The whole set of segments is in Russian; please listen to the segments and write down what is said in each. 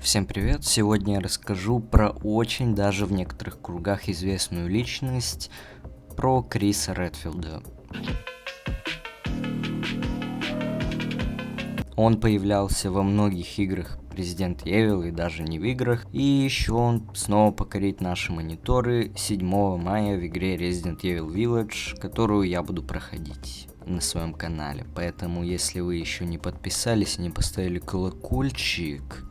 Всем привет! Сегодня я расскажу про очень даже в некоторых кругах известную личность, про Криса Редфилда. Он появлялся во многих играх Resident Evil и даже не в играх, и еще он снова покорит наши мониторы 7 мая в игре Resident Evil Village, которую я буду проходить на своем канале. Поэтому, если вы еще не подписались и не поставили колокольчик,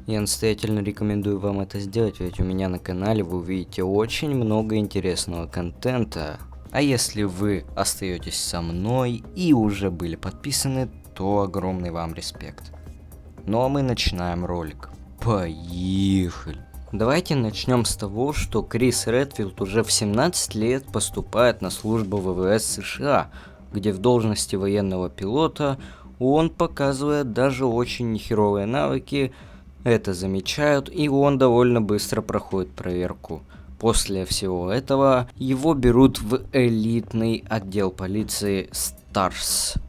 я настоятельно рекомендую вам это сделать, ведь у меня на канале вы увидите очень много интересного контента. А если вы остаетесь со мной и уже были подписаны, то огромный вам респект. Ну а мы начинаем ролик. Поехали! Давайте начнем с того, что Крис Редфилд уже в 17 лет поступает на службу в ВВС США, где в должности военного пилота он показывает даже очень нехеровые навыки. Это замечают, и он довольно быстро проходит проверку. После всего этого его берут в элитный отдел полиции STARS.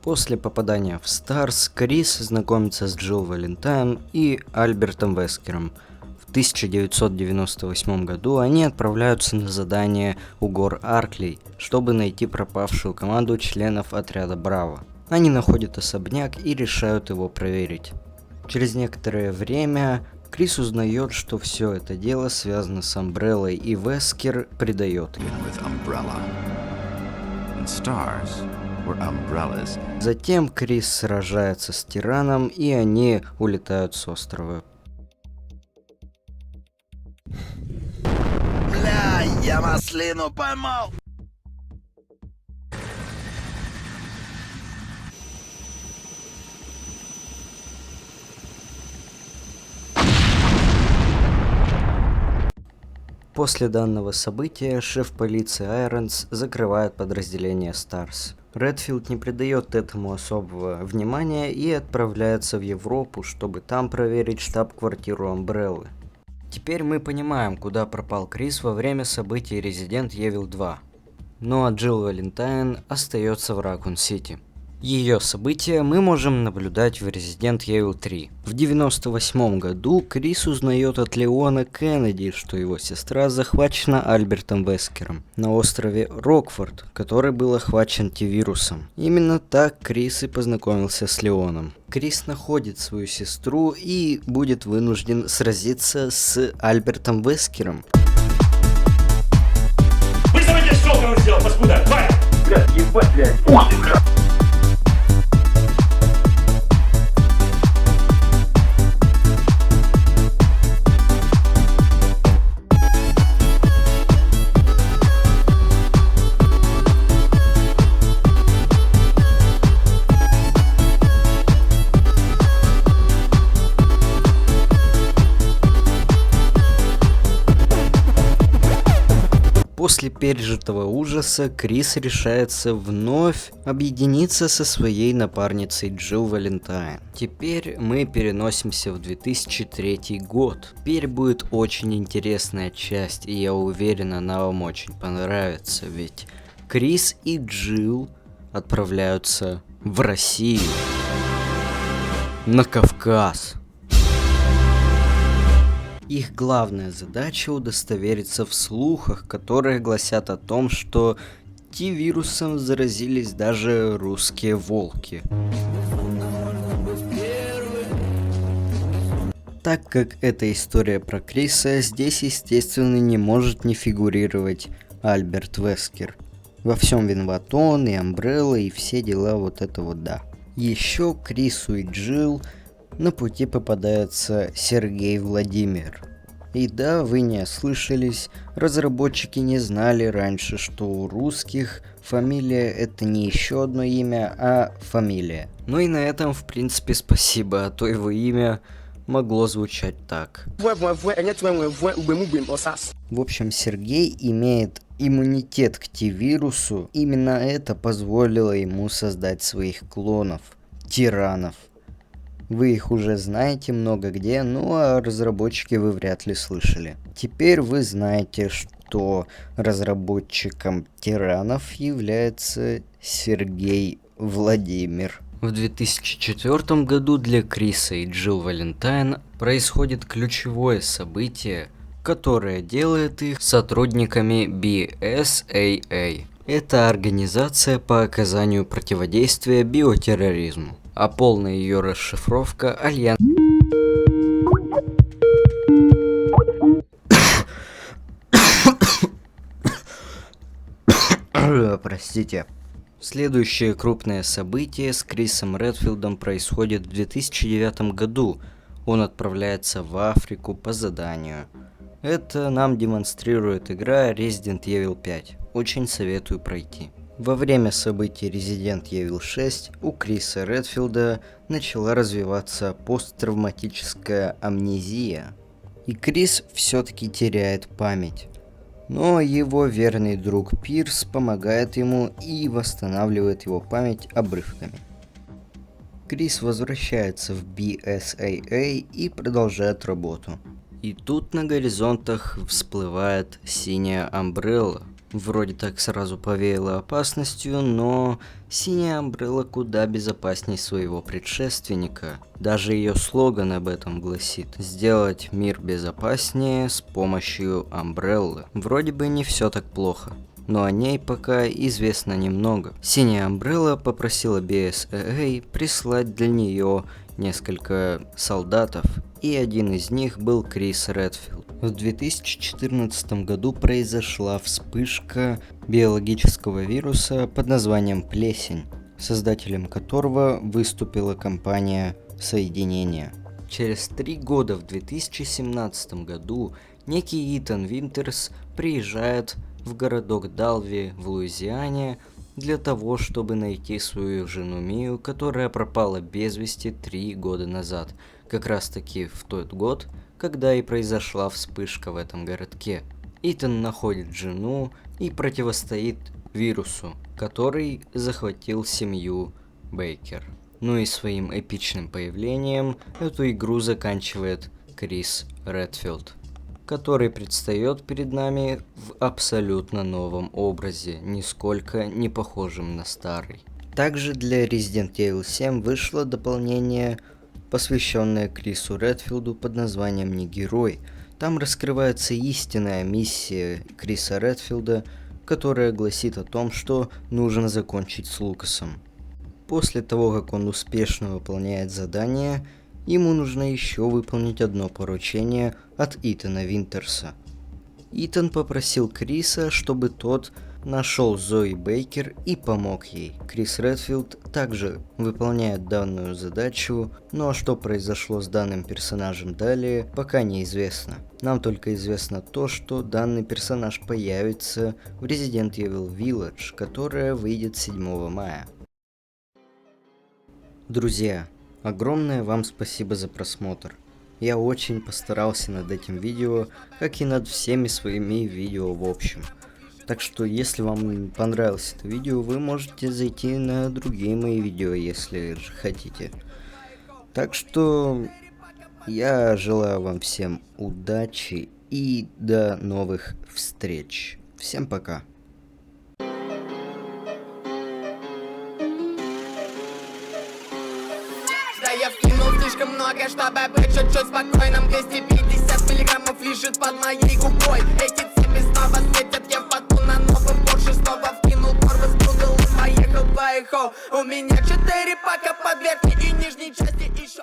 После попадания в STARS Крис знакомится с Джилл Валентайн и Альбертом Вескером. В 1998 году они отправляются на задание у гор Арклей, чтобы найти пропавшую команду членов отряда Браво. Они находят особняк и решают его проверить. Через некоторое время Крис узнает, что все это дело связано с Амбреллой, и Вескер предает ее. Затем Крис сражается с тираном, и они улетают с острова. Бля, я маслину поймал! После данного события шеф полиции Айронс закрывает подразделение STARS. Редфилд не придает этому особого внимания и отправляется в Европу, чтобы там проверить штаб-квартиру Амбреллы. Теперь мы понимаем, куда пропал Крис во время событий Resident Evil 2. Ну а Джилл Валентайн остается в Ракун-Сити. Ее события мы можем наблюдать в Resident Evil 3. В 1998 году Крис узнает от Леона Кеннеди, что его сестра захвачена Альбертом Вескером на острове Рокфорд, который был охвачен T-вирусом. Именно так Крис и познакомился с Леоном. Крис находит свою сестру и будет вынужден сразиться с Альбертом Вескером. Вы знаете, что он сделал, паскуда? Валя! Блядь, ебать, блядь! Ух ты, блядь! После пережитого ужаса Крис решается вновь объединиться со своей напарницей Джилл Валентайн. Теперь мы переносимся в 2003 год. Теперь будет очень интересная часть, и я уверен, она вам очень понравится, ведь Крис и Джилл отправляются в Россию, на Кавказ. Их главная задача удостовериться в слухах, которые гласят о том, что T-вирусом заразились даже русские волки. Так как это история про Криса, здесь, естественно, не может не фигурировать Альберт Вескер. Во всем виноват он, и Амбрелла, и все дела, вот это вот да. Еще Крису и Джилл на пути попадается Сергей Владимир. И да, вы не ослышались, разработчики не знали раньше, что у русских фамилия это не еще одно имя, а фамилия. Ну и на этом, в принципе, спасибо, а то его имя могло звучать так. В общем, Сергей имеет иммунитет к T-вирусу, именно это позволило ему создать своих клонов, тиранов. Вы их уже знаете много где, ну а разработчики вы вряд ли слышали. Теперь вы знаете, что разработчиком тиранов является Сергей Владимир. В 2004 году для Криса и Джилл Валентайн происходит ключевое событие, которое делает их сотрудниками BSAA. Это организация по оказанию противодействия биотерроризму, а полная ее расшифровка — Альянс. Простите. Следующее крупное событие с Крисом Редфилдом происходит в 2009 году. Он отправляется в Африку по заданию. Это нам демонстрирует игра Resident Evil 5. Очень советую пройти. Во время событий Resident Evil 6 у Криса Редфилда начала развиваться посттравматическая амнезия. И Крис все-таки теряет память. Но его верный друг Пирс помогает ему и восстанавливает его память обрывками. Крис возвращается в BSAA и продолжает работу. И тут на горизонтах всплывает синяя Амбрелла. Вроде так сразу повеяло опасностью, но синяя Амбрелла куда безопаснее своего предшественника. Даже ее слоган об этом гласит: сделать мир безопаснее с помощью Амбреллы. Вроде бы не все так плохо, но о ней пока известно немного. Синяя Амбрелла попросила BSAA прислать для нее несколько солдатов, и один из них был Крис Редфилд. В 2014 году произошла вспышка биологического вируса под названием плесень, создателем которого выступила компания Соединение. Через 3 года, в 2017 году, некий Итан Винтерс приезжает в городок Далви в Луизиане для того, чтобы найти свою жену Мию, которая пропала без вести 3 года назад, как раз таки в тот год, когда и произошла вспышка в этом городке. Итан находит жену и противостоит вирусу, который захватил семью Бейкер. Ну и своим эпичным появлением эту игру заканчивает Крис Редфилд, который предстает перед нами в абсолютно новом образе, нисколько не похожем на старый. Также для Resident Evil 7 вышло дополнение, посвященное Крису Редфилду под названием «Не герой». Там раскрывается истинная миссия Криса Редфилда, которая гласит о том, что нужно закончить с Лукасом. После того, как он успешно выполняет задание, ему нужно еще выполнить одно поручение от Итана Винтерса. Итан попросил Криса, чтобы тот нашел Зои Бейкер и помог ей. Крис Редфилд также выполняет данную задачу, но что произошло с данным персонажем далее, пока неизвестно. Нам только известно то, что данный персонаж появится в Resident Evil Village, которая выйдет 7 мая. Друзья, огромное вам спасибо за просмотр. Я очень постарался над этим видео, как и над всеми своими видео в общем. Так что, если вам понравилось это видео, вы можете зайти на другие мои видео, если же хотите. Так что, я желаю вам всем удачи и до новых встреч. Всем пока. Да, я вкинул слишком много, чтобы быть чуть-чуть спокойным. 250 миллиграммов лежит под моей губой. Эти цепи снова светят, я впаду на новый Порше. Снова вкинул порвы, спрудал и поехал по эхо. У меня 4 пака под верхней и нижней части еще.